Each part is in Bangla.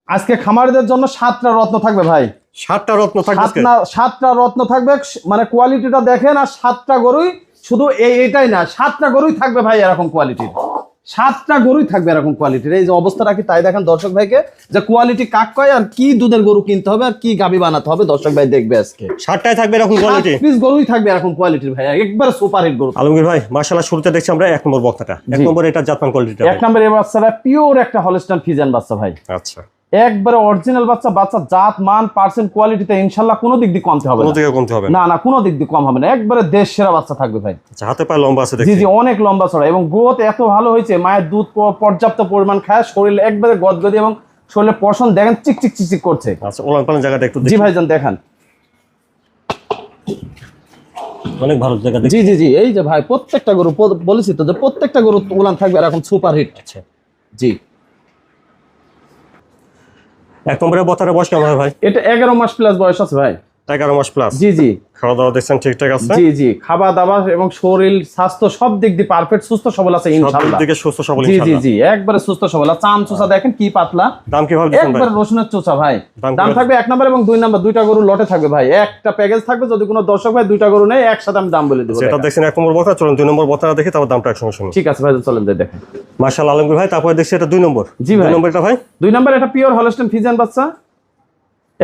আজকে খামারিদের জন্য 7টা রত্ন থাকবে ভাই। 7টা রত্ন থাকবে আজকে। 7টা রত্ন থাকবে, মানে কোয়ালিটিটা দেখেন। আর 7টা গরুই, শুধু এইটাই না, 7টা গরুই থাকবে ভাই এরকম কোয়ালিটির। 7টা গরুই থাকবে এরকম কোয়ালিটির। এই যে অবস্থাটা কি তাই দেখেন দর্শক ভাইকে, যে কোয়ালিটি কাক কয় আর কি দুধের গরু কিনতে হবে আর কি গাবি বানাতে হবে দর্শক ভাই দেখবে আজকে। 7টাই থাকবে এরকম কোয়ালিটি, 7 পিস গরুই থাকবে এরকম কোয়ালিটির ভাই, একবারে সুপার হিট গরু। আলমগীর ভাই মাশাআল্লাহ, শুরুতে দেখছি আমরা 1 নম্বর বক্তাটা। 1 নম্বর এটা জাতমান কোয়ালিটিটা। 1 নম্বর এই বাচ্চাটা পিওর একটা হলস্টাইন ফ্রিজিয়ান বাচ্চা ভাই। আচ্ছা, একবারে অরিজিনাল বাচ্চা, বাচ্চা জাত মান পার্সেন্ট কোয়ালিটিতে ইনশাআল্লাহ কোনো দিক দিয়ে কমতে হবে না, কোনো দিকে কমতে হবে না, না কোনো দিক দিয়ে কম হবে না। একবারে দেশ সেরা বাচ্চা থাকবে ভাই। আচ্ছা, হাতে পায়ে লম্বা আছে জি দেখছি। জি, অনেক লম্বা চড়া এবং গ্রোথ এত ভালো হয়েছে, মায়ের দুধ পর্যাপ্ত পরিমাণ খায়, শরীর একবারে গদগদি এবং শরীরে পশম দেখেন চিকচিক চিকচিক করছে। আচ্ছা, ওলান পালান জায়গাটা একটু জি দেখি। ভাইজান দেখান। অনেক ভালো জায়গা দেখছি। জি জি জি, এই যে ভাই প্রত্যেকটা গরু বলেছি তো যে প্রত্যেকটা গরু উলান থাকবে এরকম সুপার হিট। আচ্ছা, জি। 1 নম্বরের বক্তাটা বয়স কেমন হয় ভাই? এটা 11 মাস প্লাস বয়স আছে ভাই। 11 মাস প্লাস। জি জি খাওয়া দাওয়া দেখছেন ঠিকঠাক আছে? জি জি, খাবার দাবার এবং শরীর স্বাস্থ্য সব দিক দিয়ে পারফেক্ট, সুস্থ সবল আছে সব ইনশাআল্লাহ। দিকে সুস্থ সবল জি জি ইনশাআল্লাহ। জি, একবারে সুস্থ সবল। আর চাম চোষা দেখেন কি পাতলা, দাম কিভাবে দিচ্ছেন ভাই? একবারে রসুনের চোষা ভাই। দাম দাম কিভাবে? থাকবে 1 নম্বর এবং 2 নম্বর দুইটা গরু লটে থাকবে ভাই। একটা প্যাকেজ থাকবে, যদি কোনো দর্শক ভাই দুইটা গরু নেয় একসাথে আমি দাম বলে দেবো। সেটা দেখছেন 1 নম্বর বক্তা, চলুন 2 নম্বর বক্তাটা দেখি, তারপর দামটা একসঙ্গে শুনি। ঠিক আছে ভাই, চলেন যাই দেখেন। মাশাআল্লাহ আলমগীর ভাই, তারপরে দেখছি এটা 2 নম্বর। জি ভাই। 2 নম্বরটা ভাই? 2 নম্বর এটা পিওর হলস্টাইন ফ্রিজিয়ান বাচ্চা,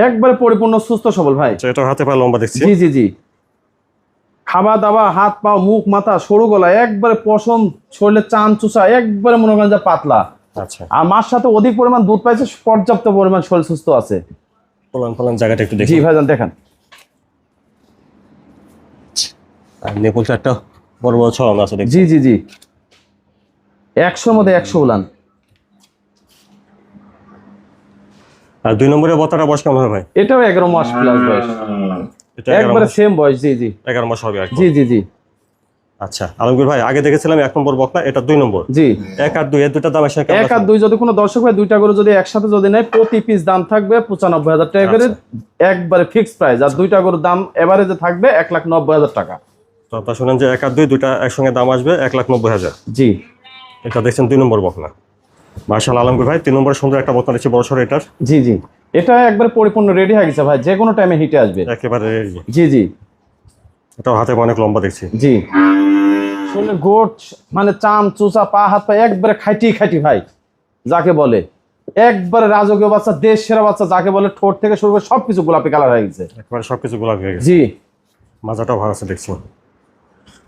একবারে পরিপূর্ণ সুস্থ সবল ভাই। আচ্ছা, এটা হাতে পায়ে লম্বা দেখছি। জি জি জি, খাওয়া দাওয়া হাত পা মুখ মাথা সরু গলা, একবারে পশম, শরীরে চাম চুষা, একবারে মনে করেন যে পাতলা। আচ্ছা, আর মার সাথে অধিক পরিমাণ দুধ পাইছে, পর্যাপ্ত পরিমাণ শরীর সুস্থ আছে। ওলান পালান জায়গাটা একটু দেখি। জি ভাইজান দেখান। আর নেপুলটা একটা বড় বড় ছড়ানো আছে দেখছি। জি জি জি, 100 মধ্যে 100 উলান। আর 2 নম্বরের বক্তাটা বয়স কেমন হবে ভাই? এটাও 11 মাস প্লাস বয়স, এটা 11 একবারে মাস। সেম বয়স। জি জি 11 মাস হবে আর কি। জি জি জি আচ্ছা আলমগীর ভাই, আগে দেখেছিলাম 1 নম্বর বক্তা, এটা 2 নম্বর। জি। 1 আর 2 এর দুটো দাম একসাথে কেমন 1 আর আছে? 2 যদি কোনো দর্শক ভাই দুইটা গরু যদি একসাথে যদি নেয়, প্রতি পিস দাম থাকবে 95,000 টাকা করে, একবারে ফিক্সড প্রাইস। আর দুইটা গরুর দাম এভারেজে থাকবে 1,90,000 টাকা। তো আপনারা শুনেন যে 1 আর 2 দুইটা একসঙ্গে দাম আসবে 1,90,000। জি এটা দেখছেন 2 নম্বর বক্তা। মাশাআল্লাহ আলমগীর ভাই, 3 নম্বরে সুন্দর একটা বক্তা দেখছি, বড় সড়ো এটার। জি জি, এটা একবারে পরিপূর্ণ রেডি হয়ে গেছে ভাই, যে কোনো টাইমে হিটে আসবে। একেবারে ready। জি জি এটাও হাতে অনেক লম্বা দেখছি। জি, শুনে গোট মানে চাম চুচা পা হাত পা একবারে খাইটি খাইটি ভাই যাকে বলে, একবারে রাজকীয় বাচ্চা, দেশ সেরা বাচ্চা যাকে বলে। ঠোঁট থেকে শুরু করে সবকিছু গোলাপি কালার হয়ে গেছে। একেবারে সবকিছু গোলাপি হয়ে গেছে। জি, মাজাটাও ভালো আছে দেখছি।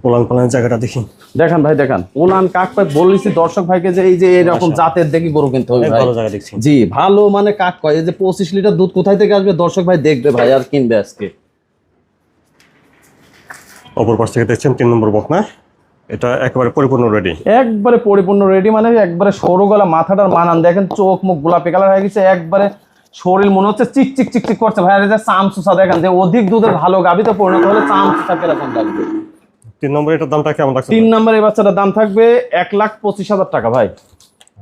ওলান পালানের জায়গাটা দেখি। দেখান ভাই দেখান। উলান কাক পাই বলেছি দর্শক ভাইকে যে এই যে এরকম জাতের দেখি গরু কিনতে হবে অনেক ভাই। ভালো জায়গা দেখছি। জি, ভালো মানে কাক কয়, এই যে 25 লিটার দুধ কোথায় থেকে আসবে দর্শক ভাই দেখবে ভাই আর কিনবে আজকে। অপর পাশ থেকে দেখছেন 3 নম্বর বক্তা, এটা একেবারে পরিপূর্ণ রেডি। একবারে পরিপূর্ণ রেডি, মানে একবারে সরু গলা, মাথাটার মানান দেখেন, চোখ মুখ গোলাপি কালার হয়ে গেছে, একবারে শরীর মনে হচ্ছে চিক চিক চিক চিক করছে ভাই। আর এই যে চাম চুষা দেখেন, যে অধিক দুধের ভালো গাবিতে পরিণত হলে চাম চুষা কিরকম লাগবে। 3 নম্বরে এটার দামটা কেমন লাগছে? 3 নম্বর এই বাচ্চাটার দাম থাকবে 1,25,000 টাকা ভাই।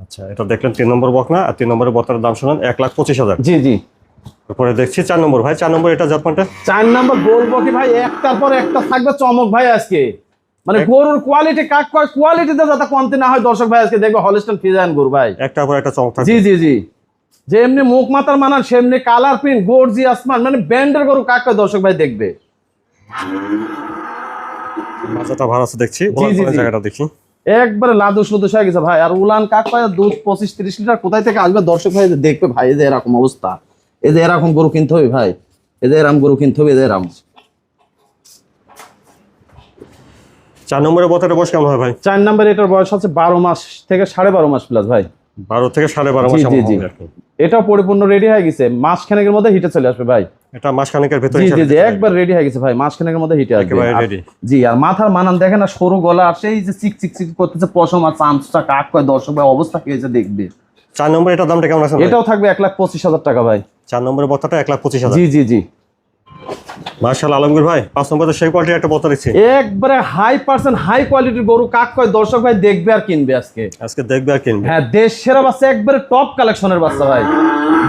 আচ্ছা, এটা দেখলেন 3 নম্বর বক্তা। আর 3 নম্বরের বক্তার দাম শুনুন 1,25,000। জি জি। তারপরে দেখছি 4 নম্বর ভাই। 4 নম্বর এটা জাতমানটা 4 নম্বর বলবো কি ভাই, একটার পর একটা থাকবে চমক ভাই আজকে। মানে গরুর কোয়ালিটি কাক কয়, কোয়ালিটিতে যাতে কমতি না হয় দর্শক ভাই আজকে দেখবে হলস্টাইন ফ্রিজিয়ান গরু ভাই। একটার পর একটা চমক থাকবে। জি জি জি, যে এমনি মুখ মাথার মানান সেমনি কালার প্রিন্ট গর্জি আসমান, মানে ব্যান্ডের গরু কাক কয় দর্শক ভাই দেখবে। মাজাটা ভালো আছে দেখছি। জি, ওলান জি, পালানের জি। জায়গাটা দেখি। একবারে লাদুস লুদুস হয়ে গেছে ভাই। আর উলান কাক পায় দুধ 25-30 লিটার কোথায় থেকে আসবে দর্শক ভাই দেখবে ভাই। এই যে এরকম অবস্থা, এই যে এরকম গরু কিনতে হবে ভাই, এই যে এরকম গরু কিনতে হবে, এই যে এরকম। 4 নম্বরের বক্তাটা বয়স কেমন হয় ভাই? 4 নম্বর এটার বয়স আছে 12 মাস থেকে 12.5 মাস প্লাস ভাই। 12 থেকে 12.5 মাস জি, এমন জি, হবে আর কি। এটাও পরিপূর্ণ রেডি হয়ে গেছে, মাসখানেকের মধ্যে হিটে চলে আসবে ভাই। এটা মাসখানেকের ভেতরে জি জি জি, হিসাবে একবার রেডি হয়ে গেছে ভাই, মাসখানেকের মধ্যে হিটে আসবে। একেবারে আর- ready। জি, আর মাথার মানান দেখেন, আর সরু গলা, আর সেই যে চিক চিক চিক করতেছে পশম, আর চামচটা কাক কয় দর্শক ভাই অবস্থা কি হয়েছে দেখবে। 4 নম্বরে এটার দামটা কেমন আছে ভাই? এটাও থাকবে 1,25,000 টাকা ভাই। 4 নম্বরের বক্তাটা 1,25,000। জি জি জি, মাশাআল্লাহ আলমগীর ভাই, 5 নম্বরে সেই কোয়ালিটির একটা বক্তা দেখছি। একবারে হাই পার্সেন্ট হাই কোয়ালিটির গরু কাক কয় দর্শক ভাই দেখবে আর কিনবে আজকে। আজকে দেখবে আর কিনবে। হ্যাঁ, দেশ সেরা বাচ্চা, একবারে টপ কালেকশনের বাচ্চা ভাই।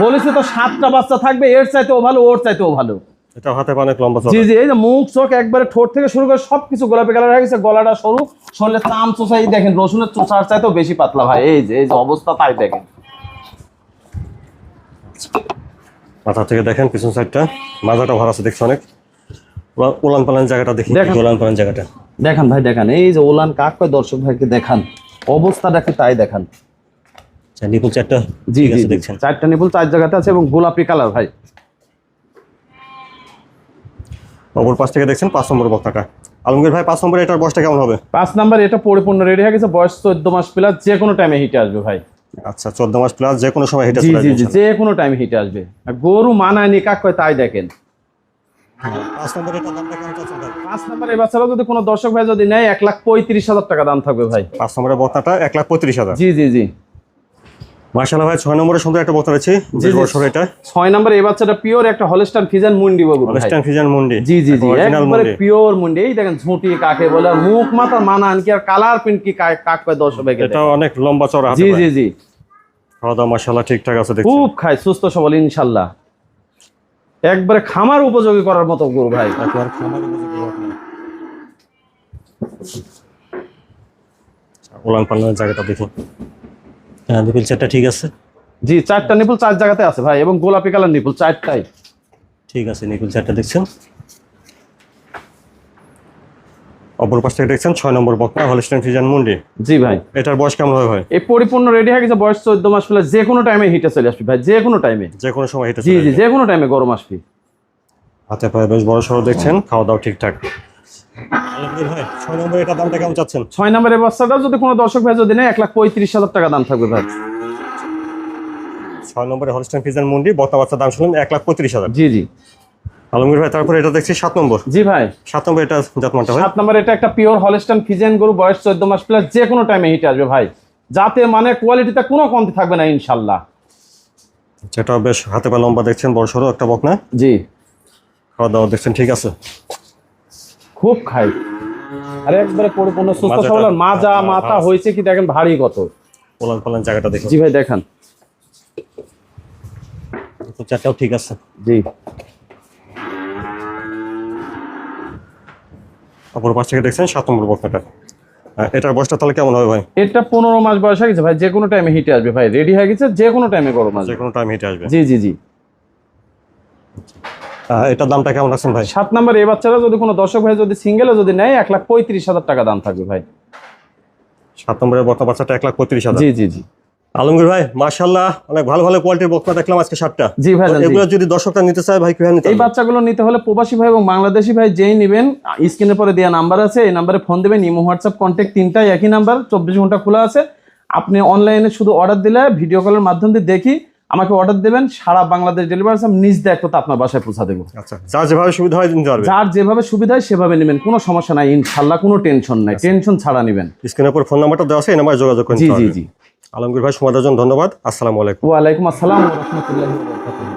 বলেছি তো 7টা বাচ্চা থাকবে, এর চাইতেও ভালো, ওর চাইতেও ভালো। এটা হাতে অনেক লম্বা জি চড়া। জি, এই যে মুখ চোখ একবারে ঠোঁট থেকে শুরু করে সবকিছু গোলাপি কালার হয়ে গেছে, গলাটা সরু, শরীরে চাম চোষাই দেখেন, রসুনের চোষার চাইতেও বেশি পাতলা ভাই। এই যে অবস্থা তাই দেখেন। মাথা থেকে দেখেন পিছন সাইডটা, মাজাটা ভরা আছে দেখছি অনেক। উলান পালান জায়গাটা দেখি, দেখেন। উলান পালান জায়গাটা দেখান ভাই দেখান, এই যে ওলান কাক কয় দর্শক ভাইকে দেখান, অবস্থাটা কি তাই দেখান। নিপুল চারটা জি ঠিক জি আছে জি, দেখছেন। 4টা নিপুল 4 জায়গাতে আছে এবং গোলাপি কালার ভাই। অপর পাশ থেকে দেখছেন 5 নম্বর বক্তাটা। আলমগীর ভাই 5 নম্বরে এটার বয়সটা কেমন হবে? 5 নাম্বার এটা পরিপূর্ণ রেডি হয়ে গেছে, বয়স 14 মাস প্লাস, যে কোনো টাইমে হিটে আসবে ভাই। আচ্ছা 14 মাস প্লাস, যে কোনো সময় হিটে জি চলে জি আসবে জি, যে কোনো টাইমে হিটে আসবে। আর গরু মানায় নি কাক কয় তাই দেখেন। 5 নম্বরে এটার দামটা কেমন চাচ্ছেন ভাই? 5 নাম্বার এই বাচ্চারা যদি কোনো দর্শক ভাই যদি নেয় 1,35,000 টাকা দাম থাকবে ভাই। 5 নম্বরের বক্তাটা 1,35,000। জি জি জি মাশাআল্লাহ ভাই 6 নম্বরে সুন্দর একটা বক্তা রয়েছে, জি, বেশ জি। বড় সরো এটা। 6 নাম্বার এই বাচ্চাটা পিওর একটা হলস্টাইন ফ্রিজিয়ান মুন্ডি বাবু ভাই। হলস্টাইন ফ্রিজিয়ান মুন্ডি। জি জি জি, অরিজিনাল একবারে মুন্ডি। পিওর মুন্ডি। এই দেখেন ঝুঁটি কাকে বলে, আর মুখ মাথা মানান কি, আর কালার প্রিন্ট কি কাক কয় দর্শক ভাইকে এটা দেখেন। অনেক লম্বা চড়া হাতে জি ভাই। জি জি, খাওয়া দাওয়া মাশাআল্লাহ ঠিকঠাক আছে দেখছি। খুব খায়, সুস্থ সবল ইনশাল্লাহ, একবারে খামার উপযোগী করার মতো গরু ভাই। একবার খামার উপযোগী হবে না। উলান পালানের জায়গাটা দেখি। হ্যাঁ নিপুল চারটা ঠিক আছে। জি 4টা নিপুল 4 জায়গাতে আছে ভাই, এবং গোলাপি কালার নিপুল 4টাই। ঠিক আছে নিপুল চারটা দেখছেন। অপর পাশ থেকে দেখছেন 6 নম্বর বকনা হলস্টাইন ফ্রিজিয়ান মুন্ডি। জি ভাই, এটার বয়স কেমন হবে ভাই? এই পরিপূর্ণ রেডি হয়ে গেছে, বয়স 14 মাস প্লাস, যে কোনো টাইমে হিটে চলে আসবে ভাই, যে কোনো টাইমে। যে কোনো সময় হিটে জি চলে জি, আসবে। যে কোনো টাইমে গরম আসবে। হাতে পায়ে বেশ বড় সড়ো দেখছেন, খাওয়া দাওয়া ঠিকঠাক। আলমগীর ভাই 6 নম্বর এটার দামটা কেমন চাচ্ছেন? 6 নাম্বারের বাচ্চাটা যদি কোনো দর্শক ভাই যদি নেয় 1,35,000 টাকা দাম থাকবে ভাই। 6 নম্বরে হলস্টাইন ফ্রিজিয়ান মুন্ডি, বকনা বাচ্চার দাম শুনলেন 1,35,000। জি জি আলমগীর ভাই তারপরে এটা দেখছি 7 নম্বর। জি ভাই, 7 নম্বর এটা জাতমানটা ভাই? 7 নাম্বার এটা একটা পিওর হলস্টাইন ফ্রিজিয়ান গরু, বয়স 14 মাস প্লাস, যে কোনো টাইমে হিটে আসবে ভাই, যাতে মানে কোয়ালিটিতে কোনো কমতি থাকবে না ইনশাল্লাহ। যেটা বেশ হাতে পা লম্বা দেখছেন, বড় সড়ো একটা বকনা। জি, খাওয়া দাওয়া দেখছেন ঠিক আছে। খুব খাই, আরে একবারে পরিপূর্ণ সুস্থ মাজাটা- সবল। আর মাজা মাথা হয়েছে কি দেখেন, ভারী কত। উলান পালান জায়গাটা দেখুন। জি ভাই দেখান। তো চারটাও ঠিক আছে। জি, অপর পাশ থেকে দেখছেন 7 নম্বর বকনাটা। এটার বয়সটা তাহলে কেমন হবে ভাই? এটা 15 মাস বয়স হয়ে গেছে ভাই, যে কোনো টাইমে হিটে আসবে ভাই, রেডি হয়ে গেছে, যে কোনো টাইমে গরম যে আসবে। কোনো টাইম হিটে আসবে। জি জি জি। এটার দামটা কেমন রাখছেন ভাই? 7 নাম্বার এই বাচ্চারা যদি কোনো দর্শক ভাই যদি সিঙ্গেলে যদি নেয় 1,35,000 টাকা দাম থাকবে ভাই। 7 নম্বরের বকনা বাচ্চাটা 1,35,000। জি জি জি আলমগীর ভাই মাশাআল্লাহ অনেক ভালো ভালো কোয়ালিটির বকনা দেখলাম আজকে 7টা। জি ভাই, জি। এগুলো যদি দর্শকরা নিতে চায় ভাই কিভাবে নিতে এই হবে? বাচ্চাগুলো নিতে হলে প্রবাসী ভাই এবং বাংলাদেশি ভাই যেই নেবেন, স্ক্রিনের পরে দেওয়া নাম্বার আছে, এই নাম্বারে ফোন দেবেন। ইমো হোয়াটসঅ্যাপ কন্ট্যাক্ট তিনটাই একই নাম্বার, 24 ঘন্টা খোলা আছে। আপনি অনলাইনে শুধু অর্ডার দিলে ভিডিও কলের মাধ্যমে দিয়ে দেখি আমাকে অর্ডার দেবেন, সারা বাংলাদেশ ডেলিভারি আমি নিজ দায়িত্বতে আপনার বাসায় পৌঁছা দেবো। আচ্ছা যার যেভাবে সুবিধা হয় নিতে পারবে। যার যেভাবে সুবিধা হয় সেভাবে নেবেন, কোনো সমস্যা নাই ইনশাল্লাহ, কোনো টেনশন নাই, টেনশন ছাড়া নেবেন। স্ক্রিনের উপর ফোন নাম্বারটা দেওয়া আছে, এই নাম্বারে যোগাযোগ করতে জি জি পারবেন। জি। আলমগীর ভাই সময় দেওয়ার জন্য ধন্যবাদ। আসসালামু আলাইকুম। ওয়ালাইকুম আসসালাম ওয়া রাহমাতুল্লাহি ওয়া বারাকাতুহু।